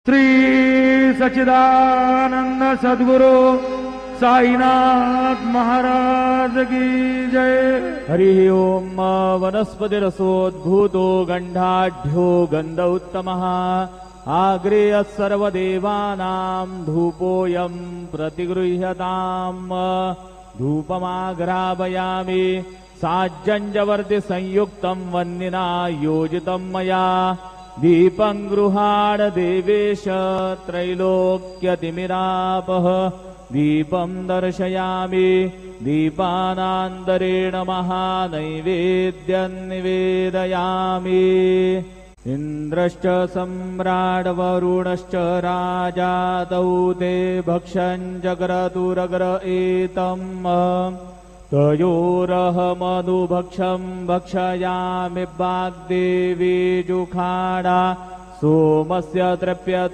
श्री सच्चिदानंद सद्गुरु साईनाथ महाराज की जय। हरि ओम। वनस्पतिरसोद्भूतो गंधाढ्यो गंध उत्तमः आग्रेय सर्वदेवानां धूपोऽयं प्रतिगृह्यताम्। धूपमाघ्रापयामि साज्जंजवर्ति संयुक्तं वह्निना योजितं मया। दीपं गृहाण देवेश त्रैलोक्यतिमिरापः। दीपं दर्शयामि दीपानान्तरेण महानैवेद्यं निवेदयामि। इन्द्रश्च सम्राट् वरुणश्च राजा तौ ते भक्षं जग्रतुरग्र एतम्। तयोरहमनुभक्षं भक्षयामि वाग्देवी जुखाडा सोमस्य तृप्यते।